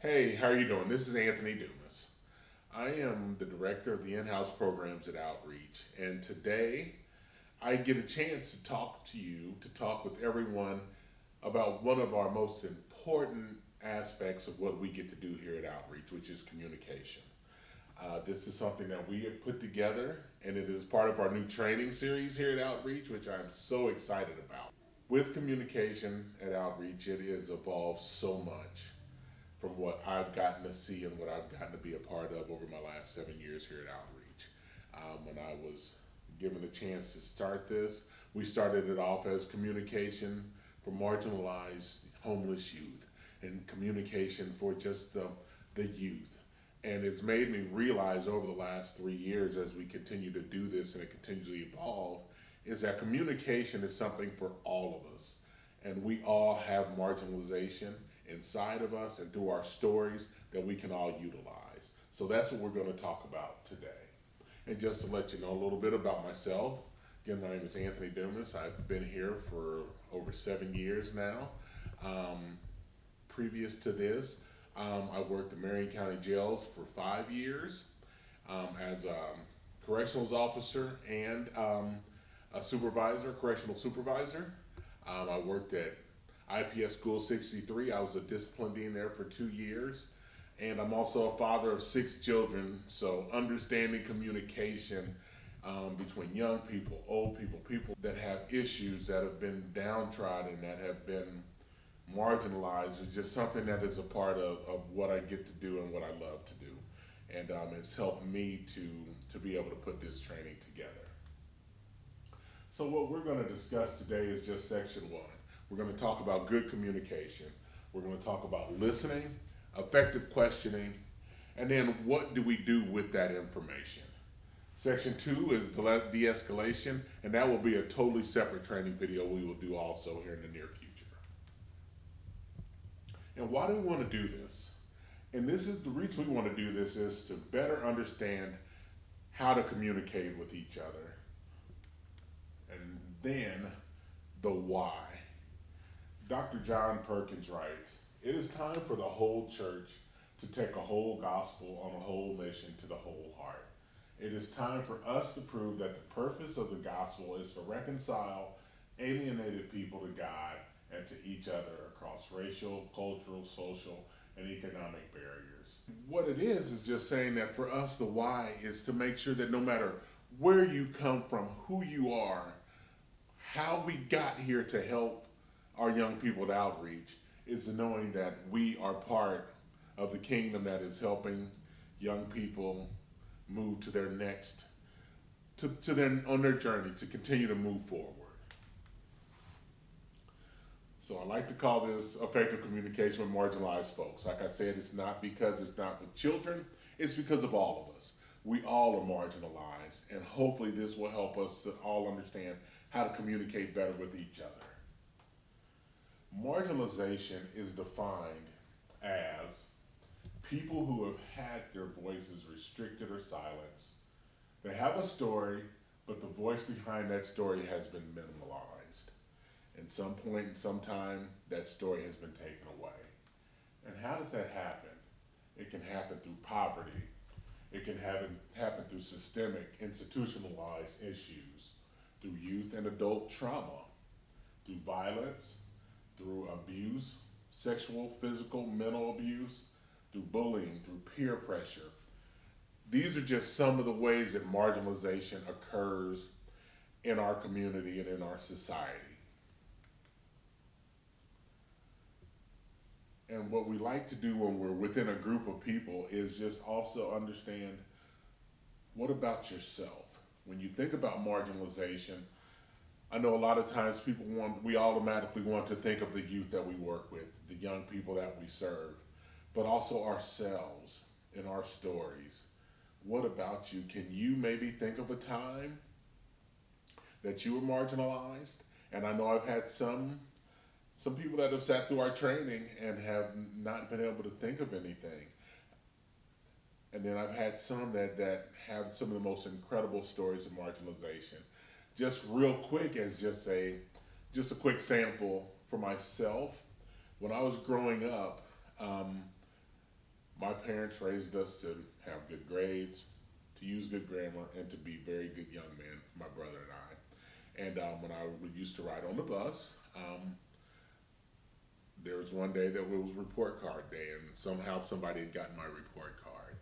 Hey, how are you doing? This is Anthony Dumas. I am the director of the in-house programs at Outreach, and today I get a chance to talk to you, to talk with everyone about one of our most important aspects of what we get to do here at Outreach, which is communication. This is something that we have put together, and it is part of our new training series here at Outreach, which I'm so excited about. With communication at Outreach, it has evolved so much from what I've gotten to see and what I've gotten to be a part of over my last 7 years here at Outreach. When I was given the chance to start this, we started it off as communication for marginalized homeless youth and communication for just the youth. And it's made me realize over the last 3 years as we continue to do this and it continues to evolve, is that communication is something for all of us. And we all have marginalization inside of us and through our stories that we can all utilize. So that's what we're going to talk about today. And just to let you know a little bit about myself, again, my name is Anthony Dumas. I've been here for over 7 years now. Um, Previous to this, I worked at Marion County Jails for 5 years as a corrections officer and a supervisor, correctional supervisor. I worked at IPS School 63. I was a discipline dean there for 2 years. And I'm also a father of 6 children, so understanding communication between young people, old people, people that have issues, that have been downtrodden, that have been marginalized is just something that is a part of what I get to do and what I love to do. And it's helped me to be able to put this training together. So what we're going to discuss today is just section one. We're going to talk about good communication. We're going to talk about listening, effective questioning, and then what do we do with that information. Section two is de-escalation, and that will be a totally separate training video we will do also here in the near future. And why do we want to do this? And this is the reason we want to do this is to better understand how to communicate with each other. And then the why. Dr. John Perkins writes, "It is time for the whole church to take a whole gospel on a whole mission to the whole heart. It is time for us to prove that the purpose of the gospel is to reconcile alienated people to God and to each other across racial, cultural, social, and economic barriers." What it is just saying that for us, the why is to make sure that no matter where you come from, who you are, how we got here to help our young people at Outreach, is knowing that we are part of the kingdom that is helping young people move to their next, to their on their journey to continue to move forward. So I like to call this effective communication with marginalized folks. Like I said, it's not because it's not with children, it's because of all of us. We all are marginalized, and hopefully this will help us to all understand how to communicate better with each other. Marginalization is defined as people who have had their voices restricted or silenced. They have a story, but the voice behind that story has been minimalized. At some point in some time, that story has been taken away. And how does that happen? It can happen through poverty. It can happen through systemic, institutionalized issues, through youth and adult trauma, through violence, through abuse, sexual, physical, mental abuse, through bullying, through peer pressure. These are just some of the ways that marginalization occurs in our community and in our society. And what we like to do when we're within a group of people is just also understand, what about yourself? When you think about marginalization, I know a lot of times we automatically want to think of the youth that we work with, the young people that we serve, but also ourselves and our stories. What about you? Can you maybe think of a time that you were marginalized? And I know I've had some people that have sat through our training and have not been able to think of anything. And then I've had some that have some of the most incredible stories of marginalization. Just real quick, as just a quick sample for myself. When I was growing up, parents raised us to have good grades, to use good grammar, and to be very good young men, my brother and I. And when I used to ride on the bus, there was one day that it was report card day, and somehow somebody had gotten my report card.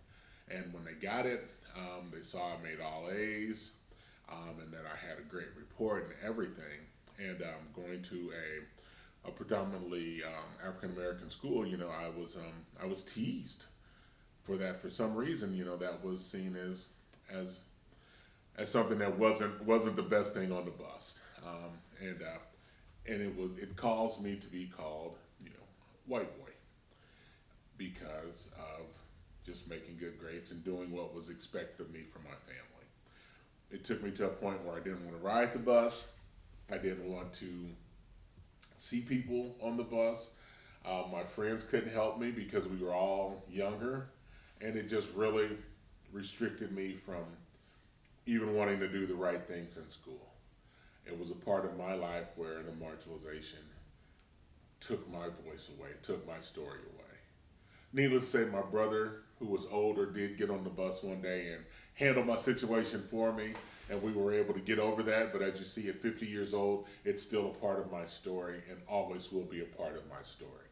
And when they got it, they saw I made all A's, and that I had a great report and everything. And going to a predominantly African American school, I was teased for that for some reason. That was seen as as something that wasn't the best thing on the bus, and it caused me to be called white boy because of just making good grades and doing what was expected of me from my family. It took me to a point where I didn't want to ride the bus. I didn't want to see people on the bus. My friends couldn't help me because we were all younger, and it just really restricted me from even wanting to do the right things in school. It was a part of my life where the marginalization took my voice away, took my story away. Needless to say, my brother, who was older, did get on the bus one day and handle my situation for me, and we were able to get over that. But as you see, at 50 years old, it's still a part of my story and always will be a part of my story.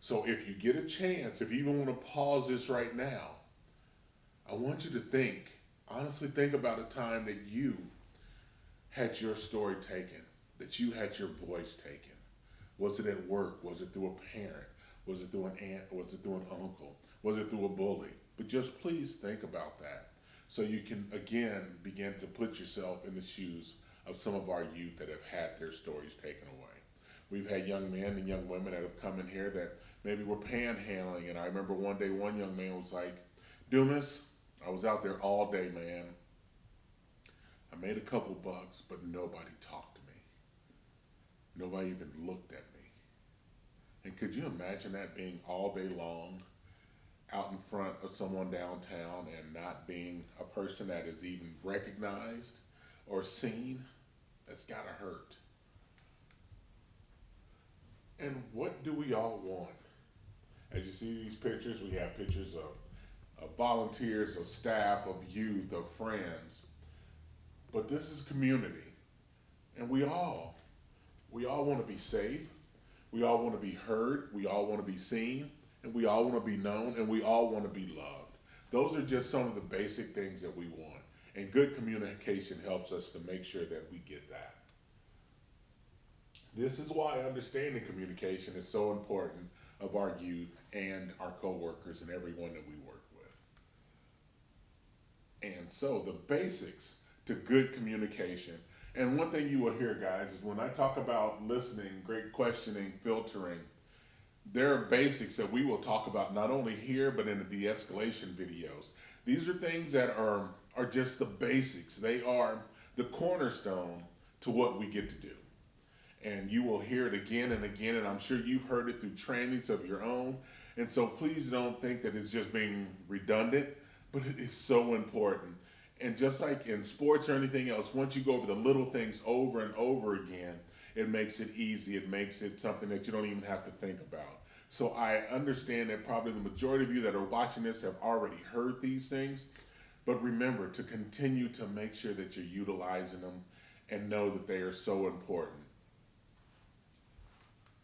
So if you get a chance, if you even want to pause this right now, I want you to honestly think about a time that you had your story taken, that you had your voice taken. Was it at work? Was it through a parent? Was it through an aunt? Was it through an uncle? Was it through a bully? But just please think about that so you can, again, begin to put yourself in the shoes of some of our youth that have had their stories taken away. We've had young men and young women that have come in here that maybe were panhandling, and I remember one day one young man was like, Dumas, I was out there all day, man. I made a couple bucks, but nobody talked to me. Nobody even looked at me. And could you imagine that being all day long out in front of someone downtown and not being a person that is even recognized or seen? That's gotta hurt. And what do we all want? As you see these pictures, we have pictures of volunteers, of staff, of youth, of friends. But this is community. And we all want to be safe. We all want to be heard. We all want to be seen. And we all want to be known. And we all want to be loved. Those are just some of the basic things that we want. And good communication helps us to make sure that we get that. This is why understanding communication is so important of our youth and our coworkers and everyone that we work with. And so the basics to good communication. And one thing you will hear, guys, is when I talk about listening, great questioning, filtering, there are basics that we will talk about not only here, but in the de-escalation videos. These are things that are just the basics. They are the cornerstone to what we get to do. And you will hear it again and again, and I'm sure you've heard it through trainings of your own. And so please don't think that it's just being redundant, but it is so important. And just like in sports or anything else, once you go over the little things over and over again, it makes it easy. It makes it something that you don't even have to think about. So I understand that probably the majority of you that are watching this have already heard these things, but remember to continue to make sure that you're utilizing them and know that they are so important.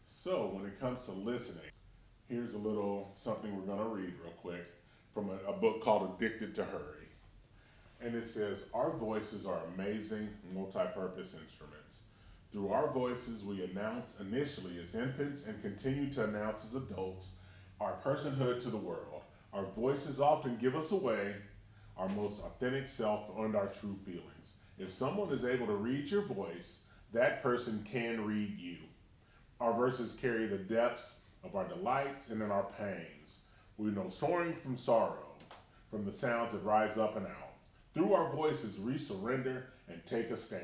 So when it comes to listening, here's a little something we're going to read real quick from a book called Addicted to Hurry. And it says, our voices are amazing multi-purpose instruments. Through our voices, we announce initially as infants and continue to announce as adults our personhood to the world. Our voices often give us away, our most authentic self and our true feelings. If someone is able to read your voice, that person can read you. Our verses carry the depths of our delights and in our pains. We know soaring from sorrow, from the sounds that rise up and out. Through our voices, we surrender and take a stand.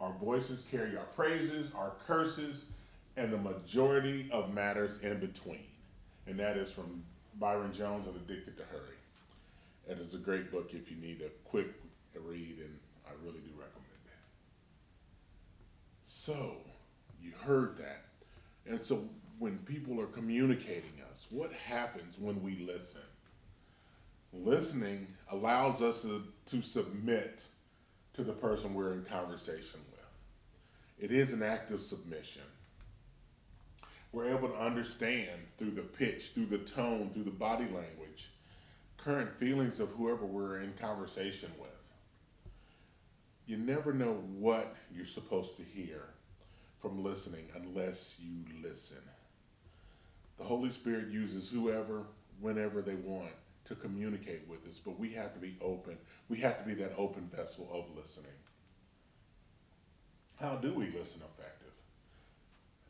Our voices carry our praises, our curses, and the majority of matters in between. And that is from Byron Jones and Addicted to Hurry. And it's a great book if you need a quick read, and I really do recommend it. So, you heard that. And so when people are communicating us, what happens when we listen? Listening allows us to submit to the person we're in conversation with. It is an act of submission. We're able to understand through the pitch, through the tone, through the body language, current feelings of whoever we're in conversation with. You never know what you're supposed to hear from listening unless you listen. The Holy Spirit uses whoever, whenever they want to communicate with us, but we have to be open. We have to be that open vessel of listening. How do we listen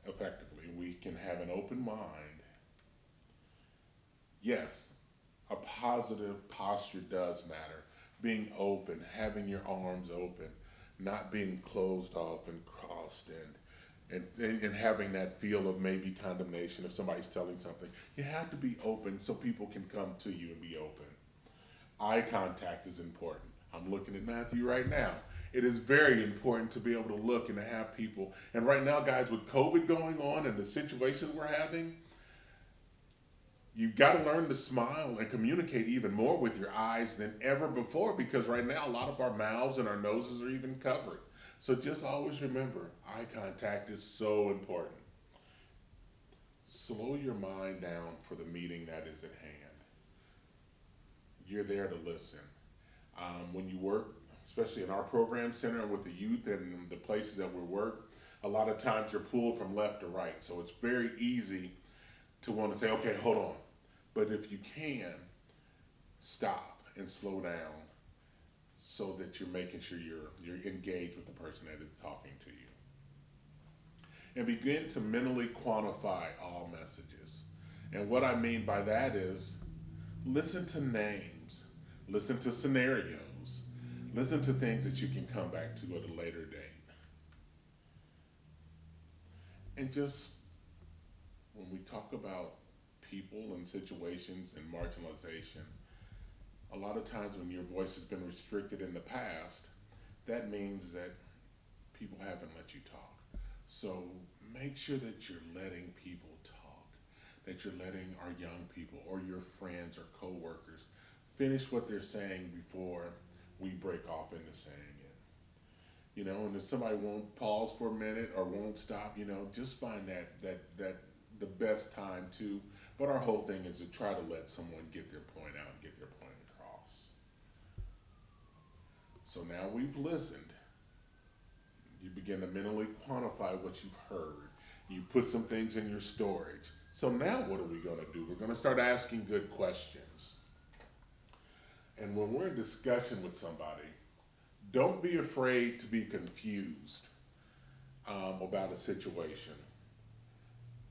effectively? We can have an open mind. Yes, a positive posture does matter. Being open, having your arms open, not being closed off and crossed and having that feel of maybe condemnation if somebody's telling something. You have to be open so people can come to you and be open. Eye contact is important. I'm looking at Matthew right now. It is very important to be able to look and to have people. And right now, guys, with COVID going on and the situation we're having, you've got to learn to smile and communicate even more with your eyes than ever before, because right now a lot of our mouths and our noses are even covered. So just always remember, eye contact is so important. Slow your mind down for the meeting that is at hand. You're there to listen. When you work, especially in our program center with the youth and the places that we work, a lot of times you're pulled from left to right. So it's very easy to want to say, okay, hold on. But if you can, stop and slow down so that you're making sure you're engaged with the person that is talking to you. And begin to mentally quantify all messages. And what I mean by that is listen to names, listen to scenarios, listen to things that you can come back to at a later date. And just when we talk about people and situations and marginalization, a lot of times when your voice has been restricted in the past, that means that people haven't let you talk. So make sure that you're letting people talk, that you're letting our young people or your friends or coworkers finish what they're saying before we break off into saying it. You know, and if somebody won't pause for a minute or won't stop, just find that the best time to. But our whole thing is to try to let someone get their point out and get their point across. So now we've listened. You begin to mentally quantify what you've heard. You put some things in your storage. So now what are we going to do? We're going to start asking good questions. And when we're in discussion with somebody, don't be afraid to be confused about a situation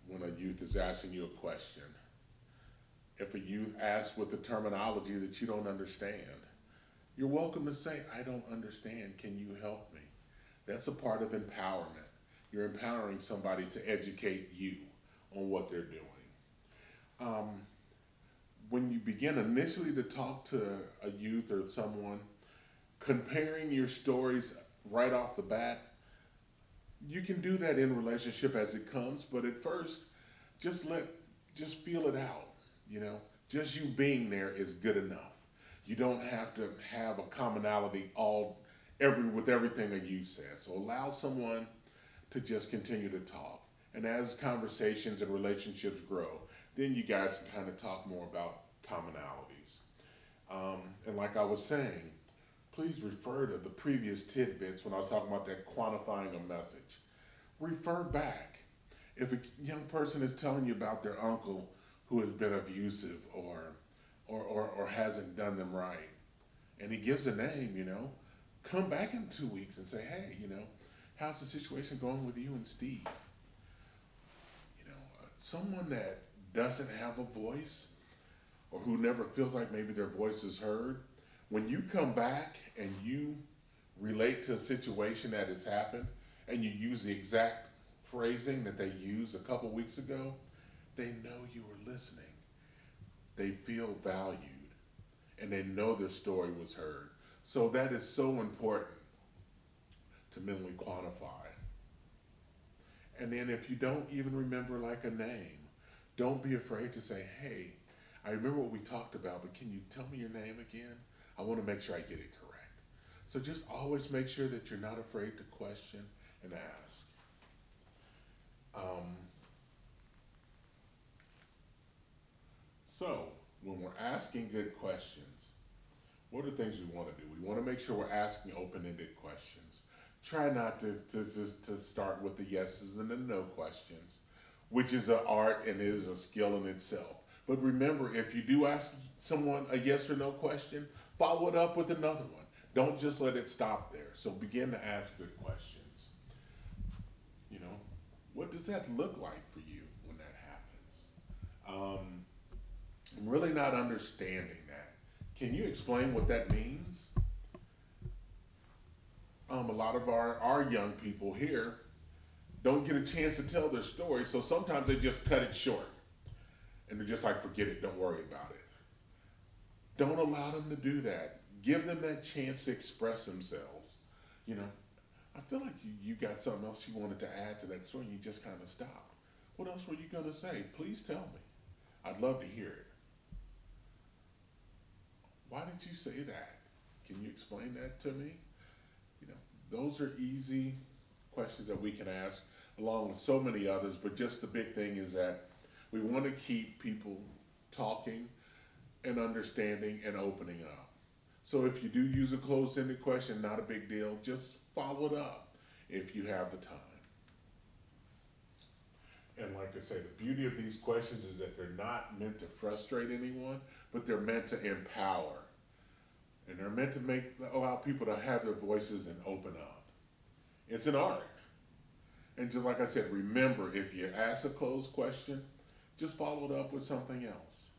when a youth is asking you a question. If a youth asks with the terminology that you don't understand, you're welcome to say, I don't understand, can you help me? That's a part of empowerment. You're empowering somebody to educate you on what they're doing. When you begin initially to talk to a youth or someone, comparing your stories right off the bat, you can do that in relationship as it comes, but at first, just feel it out. Just you being there is good enough. You don't have to have a commonality with everything a youth says. So allow someone to just continue to talk. And as conversations and relationships grow, then you guys can kind of talk more about commonalities. And like I was saying, please refer to the previous tidbits when I was talking about that quantifying a message. Refer back. If a young person is telling you about their uncle who has been abusive or hasn't done them right, and he gives a name, come back in 2 weeks and say, hey, how's the situation going with you and Steve? Someone that doesn't have a voice or who never feels like maybe their voice is heard, when you come back and you relate to a situation that has happened and you use the exact phrasing that they used a couple weeks ago, they know you were listening. They feel valued and they know their story was heard. So that is so important to mentally quantify. And then if you don't even remember like a name, don't be afraid to say, hey, I remember what we talked about, but can you tell me your name again? I want to make sure I get it correct. So just always make sure that you're not afraid to question and ask. Um, so when we're asking good questions, what are things we want to do? We want to make sure we're asking open-ended questions. Try not to start with the yeses and the no questions, which is an art and is a skill in itself. But remember, if you do ask someone a yes or no question, follow it up with another one. Don't just let it stop there. So begin to ask good questions. You know, what does that look like for you when that happens? I'm really not understanding that. Can you explain what that means? A lot of our young people here don't get a chance to tell their story, so sometimes they just cut it short. And they're just like, forget it, don't worry about it. Don't allow them to do that. Give them that chance to express themselves. You know, I feel like you got something else you wanted to add to that story and you just kind of stopped. What else were you going to say? Please tell me. I'd love to hear it. Why did you say that? Can you explain that to me? You know, those are easy questions that we can ask along with so many others, but just the big thing is that we want to keep people talking and understanding and opening up. So if you do use a closed-ended question, not a big deal, just follow it up if you have the time. And like I say, the beauty of these questions is that they're not meant to frustrate anyone, but they're meant to empower. And they're meant to allow people to have their voices and open up. It's an art. And just like I said, remember, if you ask a closed question, just follow it up with something else.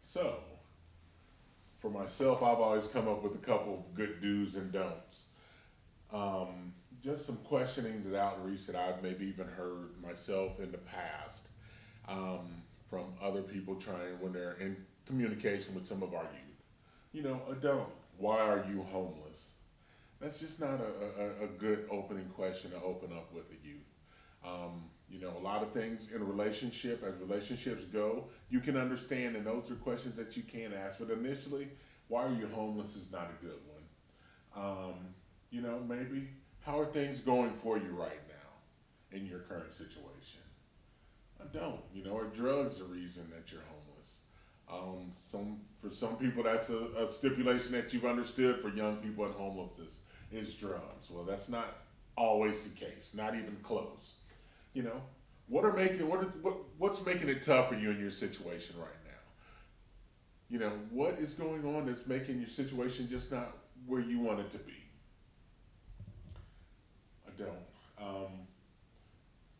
So, for myself, I've always come up with a couple of good do's and don'ts. Just some questioning that outreach that I've maybe even heard myself in the past from other people trying when they're in communication with some of our youth. You know, a don't. Why are you homeless? That's just not a good opening question to open up with a youth. You know, a lot of things in a relationship, as relationships go, you can understand, and those are questions that you can ask. But initially, why are you homeless is not a good one. You know, maybe, how are things going for you right now in your current situation? I don't. You know, are drugs the reason that you're homeless? For some people, that's a stipulation that you've understood for young people in homelessness is drugs. Well, that's not always the case, not even close. You know, what's making it tough for you in your situation right now? You know, what is going on that's making your situation just not where you want it to be? I don't.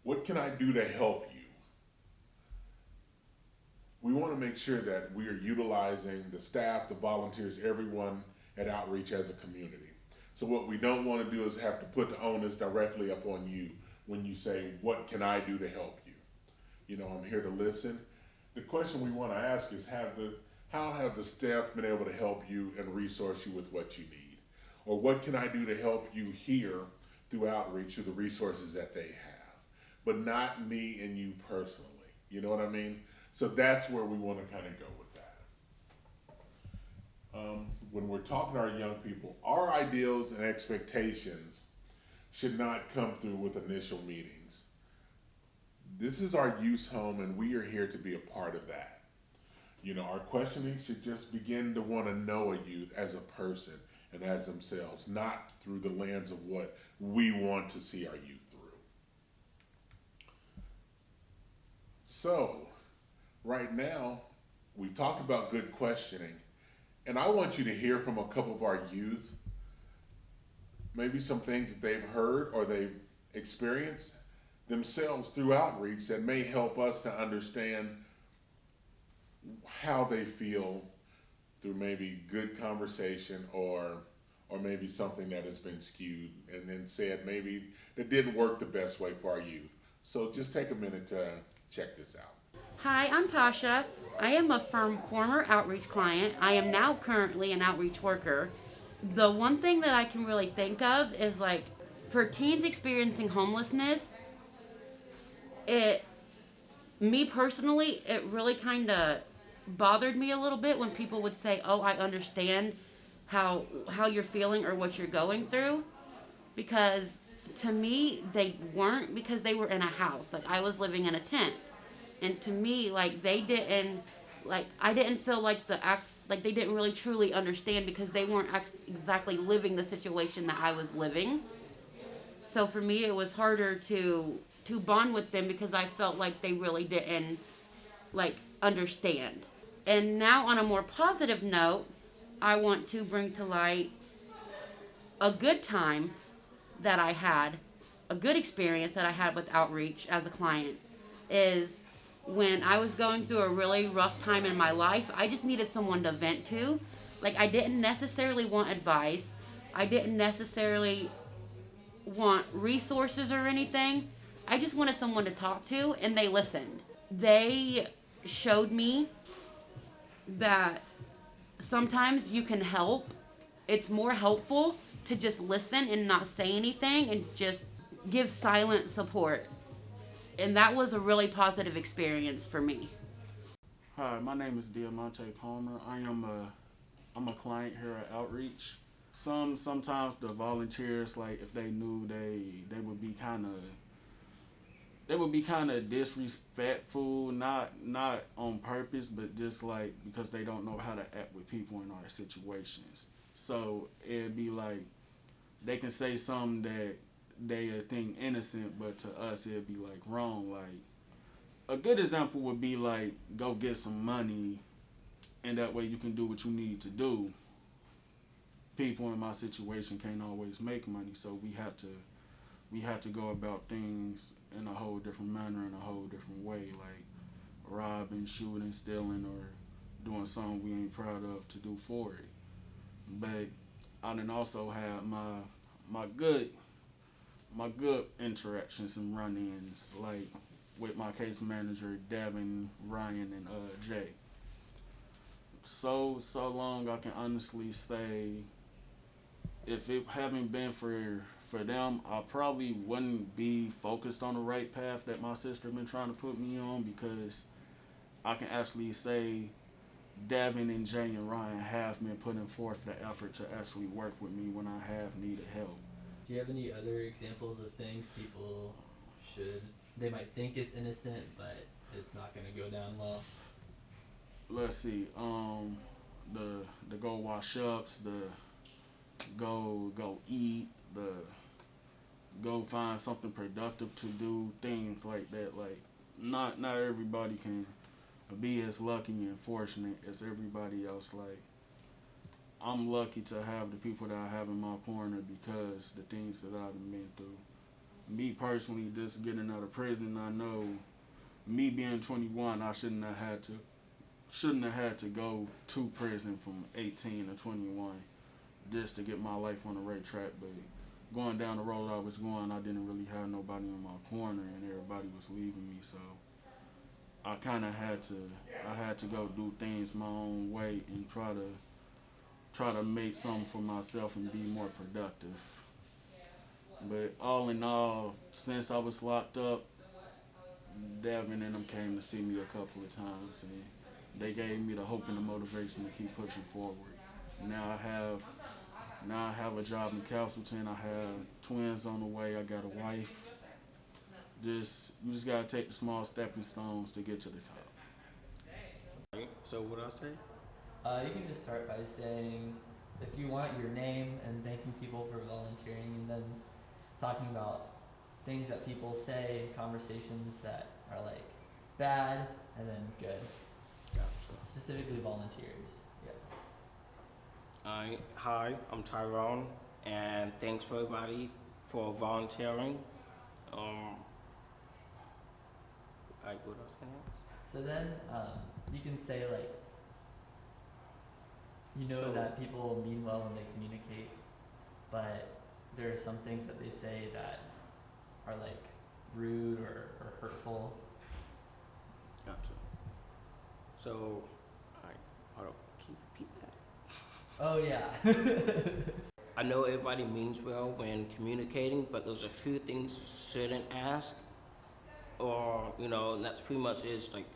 What can I do to help you? We want to make sure that we are utilizing the staff, the volunteers, everyone at Outreach as a community. So what we don't want to do is have to put the onus directly up on you when you say, what can I do to help you? You know, I'm here to listen. The question we want to ask is, how have the staff been able to help you and resource you with what you need? Or what can I do to help you here through Outreach, through the resources that they have? But not me and you personally. You know what I mean? So that's where we want to kind of go with that. When we're talking to our young people, our ideals and expectations should not come through with initial meetings. This is our youth home, and we are here to be a part of that. You know, our questioning should just begin to want to know a youth as a person and as themselves, not through the lens of what we want to see our youth through. So, right now, we've talked about good questioning, and I want you to hear from a couple of our youth, maybe some things that they've heard or they've experienced themselves through Outreach that may help us to understand how they feel through maybe good conversation or maybe something that has been skewed and then said maybe that didn't work the best way for our youth. So just take a minute to check this out. Hi, I'm Tasha. I am a former outreach client. I am now currently an outreach worker. The one thing that I can really think of is like for teens experiencing homelessness, me personally, it really kind of bothered me a little bit when people would say, "Oh, I understand how you're feeling or what you're going through," because to me they weren't, because they were in a house. Like I was living in a tent, and to me, like they didn't, like I didn't feel like like they didn't really truly understand, because they weren't exactly living the situation that I was living. So for me, it was harder to bond with them, because I felt like they really didn't like understand. And now, on a more positive note, I want to bring to light a good time that I had, a good experience that I had with outreach as a client. Is when I was going through a really rough time in my life, I just needed someone to vent to. Like, I didn't necessarily want advice, I didn't necessarily want resources or anything. I just wanted someone to talk to, and they listened. They showed me that sometimes you can help. It's more helpful to just listen and not say anything and just give silent support. And that was a really positive experience for me. Hi, my name is Diamante Palmer. I'm a client here at Outreach. Sometimes the volunteers, like if they knew, they would be kind of disrespectful, not on purpose, but just like because they don't know how to act with people in our situations. So it'd be like they can say something that they think innocent, but to us it'd be like wrong. Like a good example would be like go get some money, and that way you can do what you need to do. People in my situation can't always make money, so we have to go about things in a whole different manner, in a whole different way, like robbing, shooting, stealing, or doing something we ain't proud of to do for it. But I done also had my good interactions and run-ins, like with my case manager Devin, Ryan, and Jay. So long I can honestly say, if it hadn't been for them, I probably wouldn't be focused on the right path that my sister been trying to put me on, because I can actually say Devin and Jay and Ryan have been putting forth the effort to actually work with me when I have needed help. Do you have any other examples of things they might think is innocent, but it's not going to go down well? Let's see, the go wash ups, the go eat, the go find something productive to do, things like that. Like not everybody can be as lucky and fortunate as everybody else. Like I'm lucky to have the people that I have in my corner because the things that I've been through. Me personally, just getting out of prison, I know me being 21, I shouldn't have had to go to prison from 18 to 21 just to get my life on the right track. But going down the road I was going, I didn't really have nobody in my corner, and everybody was leaving me. So I kind of had to go do things my own way and try to make something for myself and be more productive. But all in all, since I was locked up, Devin and them came to see me a couple of times, and they gave me the hope and the motivation to keep pushing forward. Now I have a job in Castleton. I have twins on the way. I got a wife. You just gotta take the small stepping stones to get to the top. So what I say? You can just start by saying, if you want, your name and thanking people for volunteering, and then talking about things that people say in conversations that are like bad and then good. Gotcha. Specifically volunteers. Yeah. Hi, I'm Tyrone, and thanks for everybody for volunteering. What else can I ask? So then you can say like, that people mean well when they communicate, but there are some things that they say that are like rude or hurtful. Gotcha. So, hold on, can you repeat that? Oh yeah. I know everybody means well when communicating, but there's a few things you shouldn't ask, or and that's pretty much is like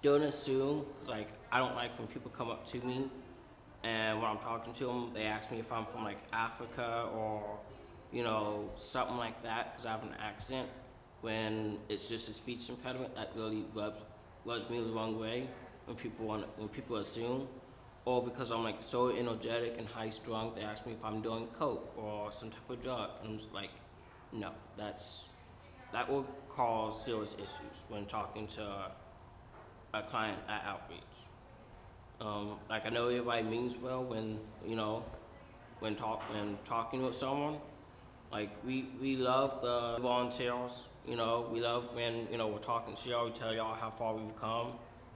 don't assume, 'cause, like, I don't like when people come up to me and when I'm talking to them, they ask me if I'm from like Africa or, something like that, because I have an accent. When it's just a speech impediment, that really rubs me the wrong way when people assume, or because I'm like so energetic and high strung, they ask me if I'm doing coke or some type of drug, and I'm just like, no, that will cause serious issues when talking to a client at outreach. Like I know everybody means well when talking with someone. Like we love the volunteers. We love when we're talking to y'all. We tell y'all how far we've come,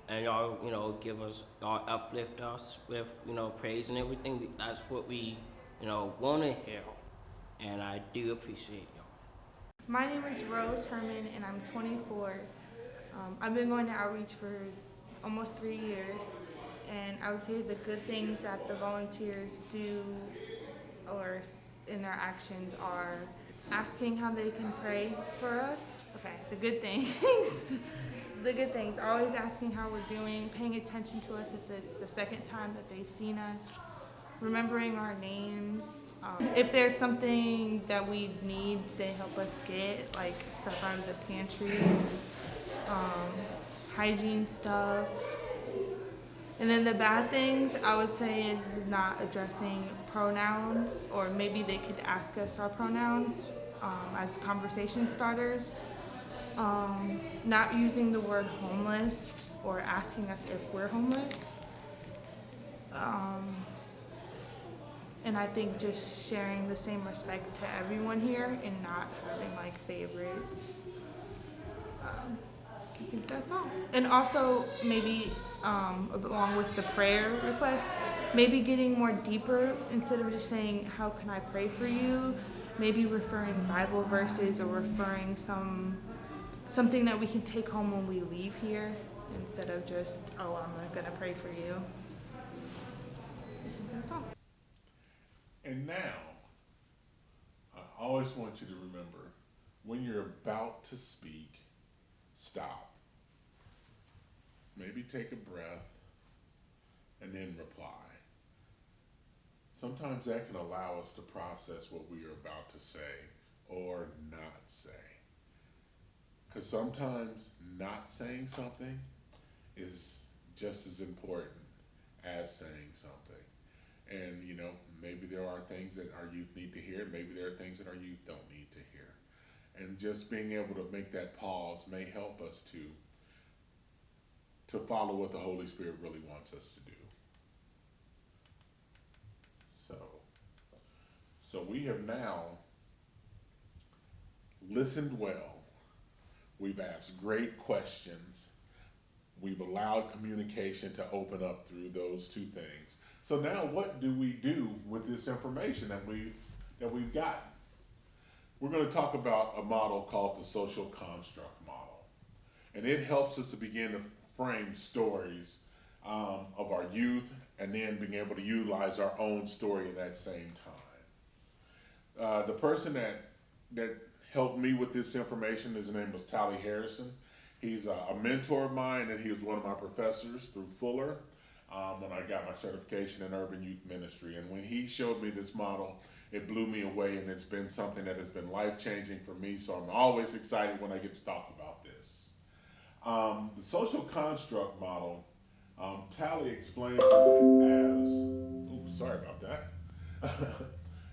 and y'all y'all uplift us with praise and everything. That's what we want to hear, and I do appreciate y'all. My name is Rose Herman, and I'm 24. I've been going to outreach for almost 3 years, and I would say the good things that the volunteers do or in their actions are asking how they can pray for us. Okay, the good things. The good things, always asking how we're doing, paying attention to us if it's the second time that they've seen us, remembering our names. If there's something that we need, they help us get, like stuff out of the pantry, hygiene stuff. And then the bad things, I would say, is not addressing pronouns, or maybe they could ask us our pronouns as conversation starters. Not using the word homeless or asking us if we're homeless. And I think just sharing the same respect to everyone here and not having like favorites. I think that's all. And also maybe along with the prayer request, maybe getting more deeper instead of just saying, how can I pray for you? Maybe referring Bible verses or referring something that we can take home when we leave here instead of just, oh, I'm gonna pray for you. That's all. And now, I always want you to remember, when you're about to speak, stop. Maybe take a breath and then reply. Sometimes that can allow us to process what we are about to say or not say. Because sometimes not saying something is just as important as saying something. And maybe there are things that our youth need to hear, maybe there are things that our youth don't need to hear. And just being able to make that pause may help us to follow what the Holy Spirit really wants us to do. So we have now listened well. We've asked great questions. We've allowed communication to open up through those two things. So now what do we do with this information that we've gotten? We're going to talk about a model called the social construct model. And it helps us to begin to frame stories of our youth and then being able to utilize our own story at that same time. The person that helped me with this information, his name was Tally Harrison. He's a mentor of mine, and he was one of my professors through Fuller when I got my certification in urban youth ministry. And when he showed me this model, it blew me away, and it's been something that has been life-changing for me, so I'm always excited when I get to talk about this. The social construct model, Tally explains it as, sorry about that,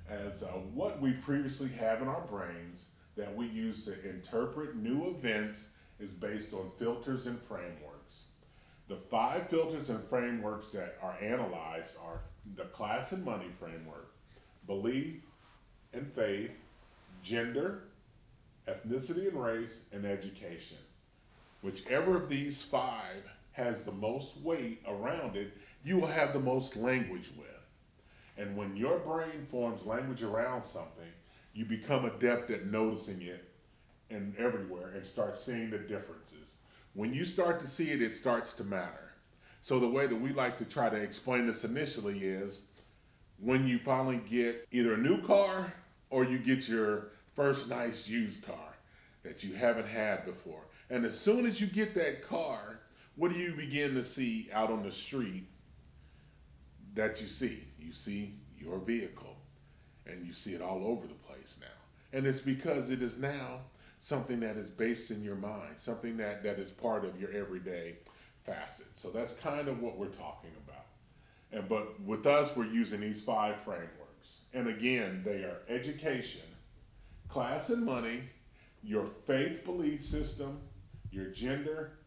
as what we previously have in our brains that we use to interpret new events is based on filters and frameworks. The 5 filters and frameworks that are analyzed are the class and money framework, belief and faith, gender, ethnicity and race, and education. Whichever of these 5 has the most weight around it, you will have the most language with. And when your brain forms language around something, you become adept at noticing it and everywhere and start seeing the differences. When you start to see it, it starts to matter. So the way that we like to try to explain this initially is when you finally get either a new car or you get your first nice used car that you haven't had before. And as soon as you get that car, what do you begin to see out on the street that you see? You see your vehicle, and you see it all over the place now. And it's because it is now something that is based in your mind, something that is part of your everyday facet. So that's kind of what we're talking about. But with us, we're using these 5 frameworks. And again, they are education, class and money, your faith belief system, your gender,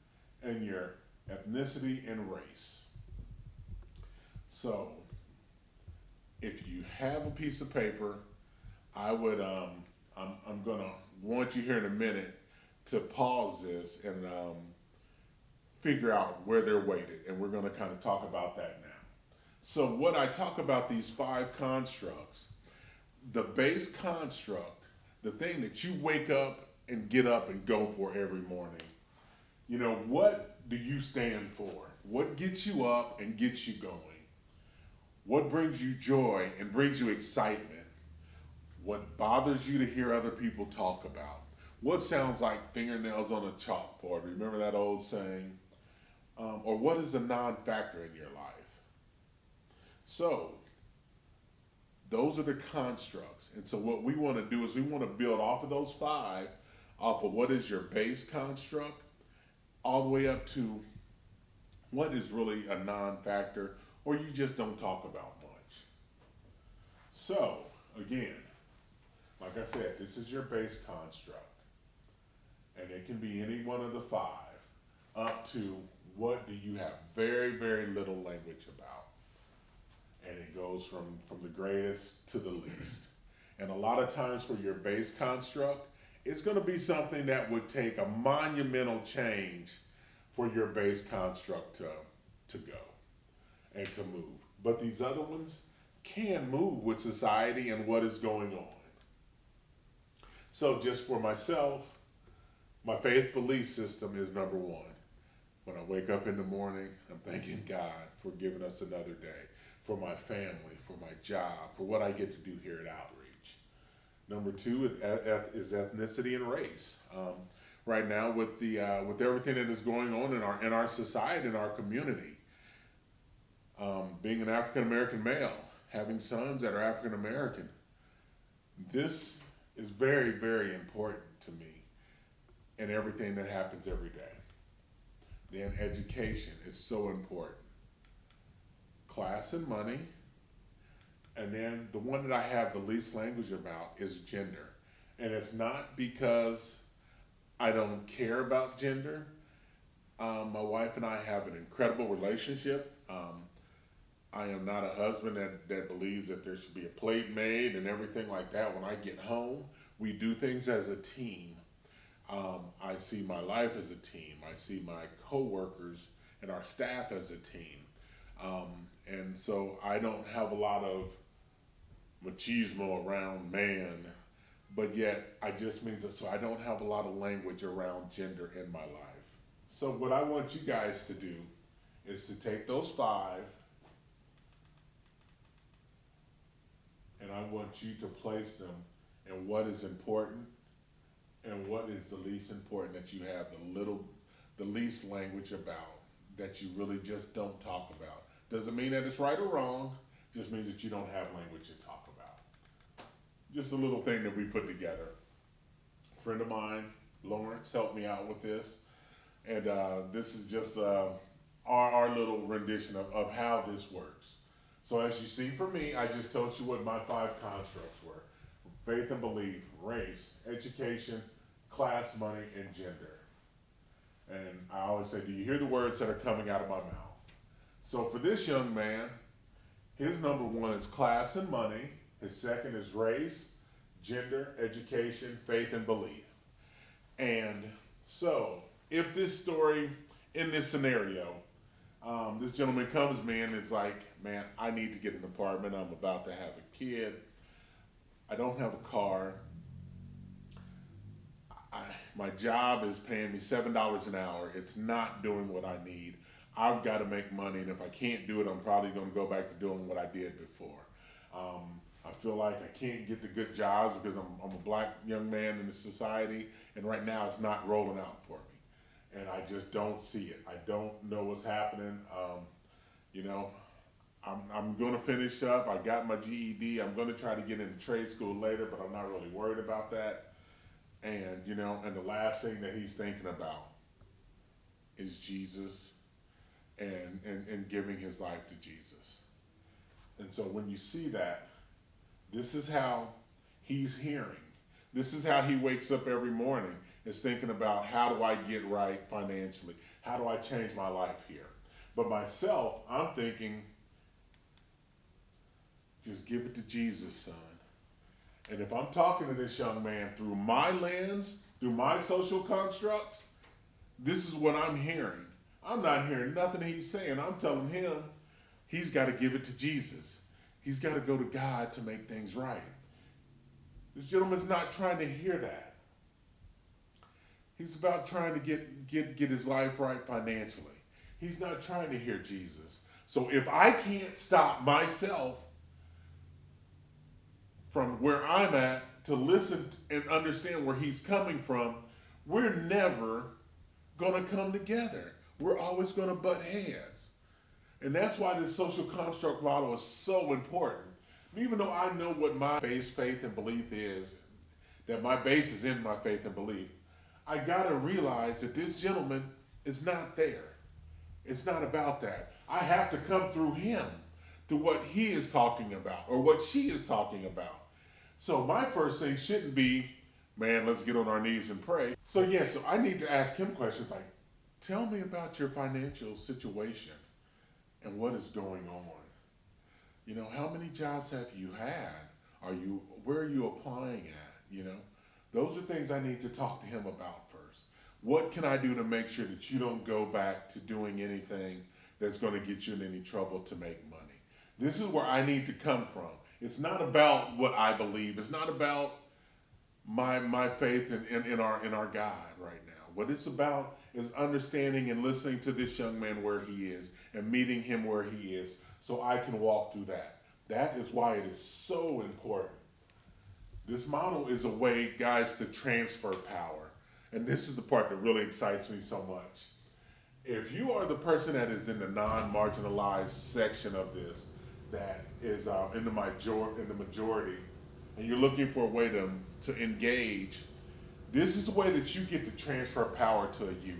and your ethnicity and race. So if you have a piece of paper, I would, I'm gonna want you here in a minute to pause this and figure out where they're weighted. And we're gonna kind of talk about that now. So what I talk about these 5 constructs, the base construct, the thing that you wake up and get up and go for every morning, you know, what do you stand for? What gets you up and gets you going? What brings you joy and brings you excitement? What bothers you to hear other people talk about? What sounds like fingernails on a chalkboard? Remember that old saying? Or what is a non-factor in your life? So, those are the constructs. And so what we want to do is we want to build off of those 5, off of what is your base construct, all the way up to what is really a non-factor, or you just don't talk about much. So, again, like I said, this is your base construct. And it can be any one of the 5, up to what do you have very, very little language about. And it goes from the greatest to the least. And a lot of times for your base construct, it's going to be something that would take a monumental change for your base construct to go and to move. But these other ones can move with society and what is going on. So just for myself, my faith belief system is number 1. When I wake up in the morning, I'm thanking God for giving us another day, for my family, for my job, for what I get to do here at Outreach. Number 2 is ethnicity and race. Right now, with everything that is going on in our society, in our community, being an African American male, having sons that are African American, this is very, very important to me in everything that happens every day. Then education is so important. Class and money. And then the one that I have the least language about is gender. And it's not because I don't care about gender. My wife and I have an incredible relationship. I am not a husband that believes that there should be a plate made and everything like that. When I get home, we do things as a team. I see my life as a team. I see my coworkers and our staff as a team. And so I don't have a lot of machismo around man, but yet I just means that so I don't have a lot of language around gender in my life. So what I want you guys to do is to take those 5 and I want you to place them in what is important and what is the least important that you have the least language about, that you really just don't talk about. Doesn't mean that it's right or wrong, just means that you don't have language to talk about. Just a little thing that we put together. A friend of mine, Lawrence, helped me out with this. And this is just our little rendition of how this works. So as you see for me, I just told you what my 5 constructs were. Faith and belief, race, education, class, money, and gender. And I always say, do you hear the words that are coming out of my mouth? So for this young man, his number 1 is class and money. His second is race, gender, education, faith, and belief. And so if this story, in this scenario, this gentleman comes to me and is like, man, I need to get an apartment. I'm about to have a kid. I don't have a car. My job is paying me $7 an hour. It's not doing what I need. I've got to make money, and if I can't do it, I'm probably going to go back to doing what I did before. I feel like I can't get the good jobs because I'm a black young man in the society, and right now it's not rolling out for me. and I just don't see it. I don't know what's happening. You know, I'm going to finish up. I got my GED. I'm going to try to get into trade school later, but I'm not really worried about that. And, you know, and the last thing that he's thinking about is Jesus and giving his life to Jesus. And so when you see that, this is how he's hearing. This is how he wakes up every morning, is thinking about, how do I get right financially? How do I change my life here? But myself, I'm thinking, just give it to Jesus, son. And if I'm talking to this young man through my lens, through my social constructs, this is what I'm hearing. I'm not hearing nothing he's saying. I'm telling him he's got to give it to Jesus. He's got to go to God to make things right. This gentleman's not trying to hear that. He's about trying to get his life right financially. He's not trying to hear Jesus. So if I can't stop myself from where I'm at to listen and understand where he's coming from, we're never going to come together. We're always going to butt heads. And that's why this social construct model is so important. Even though I know what my base faith and belief is, that my base is in my faith and belief, I got to realize that this gentleman is not there. It's not about that. I have to come through him to what he is talking about or what she is talking about. So my first thing shouldn't be, man, let's get on our knees and pray. So I need to ask him questions like, tell me about your financial situation and what is going on. You know, how many jobs have you had? Where are you applying at? You know, those are things I need to talk to him about first. What can I do to make sure that you don't go back to doing anything that's going to get you in any trouble to make money? This is where I need to come from. It's not about what I believe. It's not about my faith in our God right now. What it's about is understanding and listening to this young man where he is and meeting him where he is so I can walk through that. That is why it is so important. This model is a way, guys, to transfer power. And this is the part that really excites me so much. If you are the person that is in the non-marginalized section of this, that is in the majority, and you're looking for a way to engage, this is the way that you get to transfer power to a youth.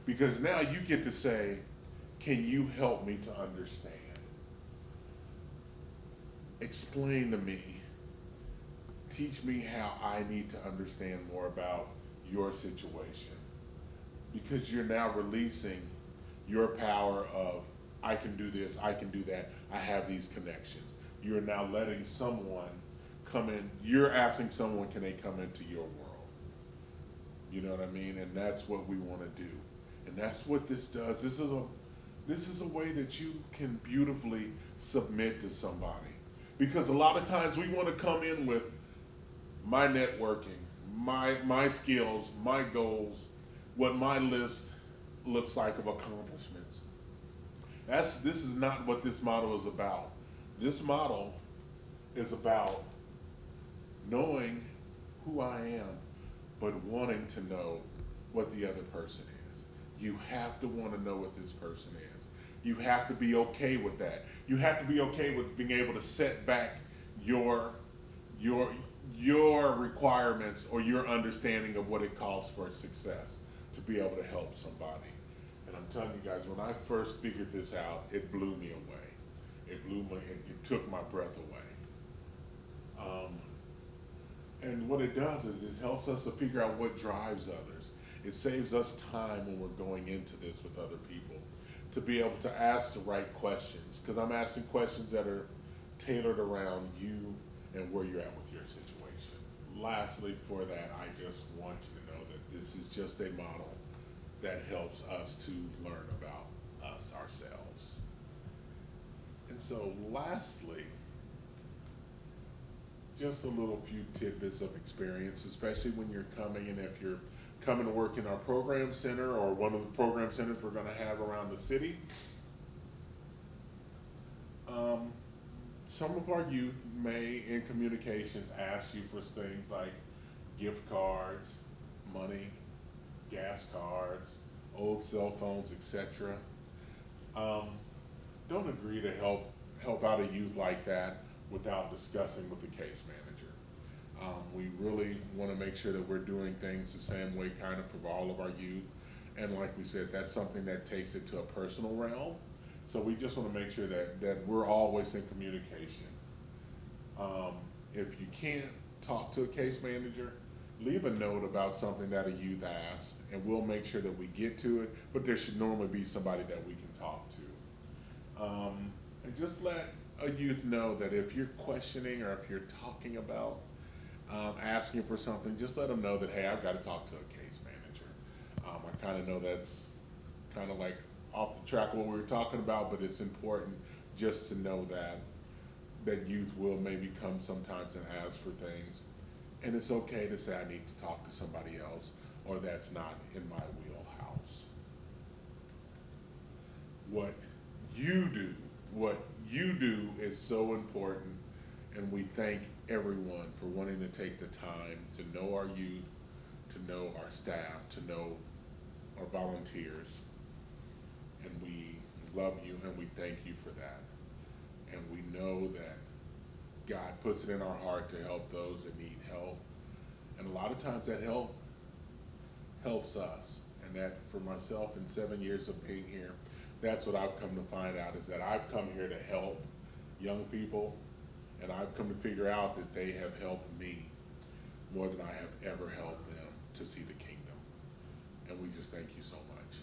Because now you get to say, can you help me to understand? Explain to me. Teach me how I need to understand more about your situation. Because you're now releasing your power of, I can do this, I can do that, I have these connections. You're now letting someone come in, you're asking someone, can they come into your world? You know what I mean? And that's what we want to do. And that's what this does. This is a way that you can beautifully submit to somebody. Because a lot of times we want to come in with my networking, my skills, my goals, what my list looks like of accomplishments. This is not what this model is about. This model is about knowing who I am, but wanting to know what the other person is. You have to want to know what this person is. You have to be okay with that. You have to be okay with being able to set back your requirements or your understanding of what it calls for success to be able to help somebody. And I'm telling you guys, when I first figured this out, it blew me away. It took my breath away. And what it does is it helps us to figure out what drives others. It saves us time when we're going into this with other people to be able to ask the right questions, because I'm asking questions that are tailored around you and where you're at with your situation. Lastly, for that, I just want you to know that this is just a model that helps us to learn about us ourselves. And so lastly, just a little few tidbits of experience, especially when you're coming, and if you're coming to work in our program center or one of the program centers we're going to have around the city. Some of our youth may, in communications, ask you for things like gift cards, money, gas cards, old cell phones, etc. Don't agree to help out a youth like that without discussing with the case manager. We really want to make sure that we're doing things the same way kind of for all of our youth. And like we said, that's something that takes it to a personal realm. So we just want to make sure that we're always in communication. If you can't talk to a case manager, leave a note about something that a youth asked, and we'll make sure that we get to it, but there should normally be somebody that we can talk to. And just let a youth know that if you're questioning or if you're talking about asking for something, just let them know that, hey, I've got to talk to a case manager. I kind of know that's kind of like off the track of what we were talking about, but it's important just to know that youth will maybe come sometimes and ask for things. And it's okay to say, I need to talk to somebody else, or that's not in my wheelhouse. What you do is so important, and we thank everyone for wanting to take the time to know our youth, to know our staff, to know our volunteers. And we love you and we thank you for that. And we know that God puts it in our heart to help those that need help. And a lot of times that help helps us. And that for myself in 7 years of being here, that's what I've come to find out, is that I've come here to help young people, and I've come to figure out that they have helped me more than I have ever helped them to see the kingdom. And we just thank you so much.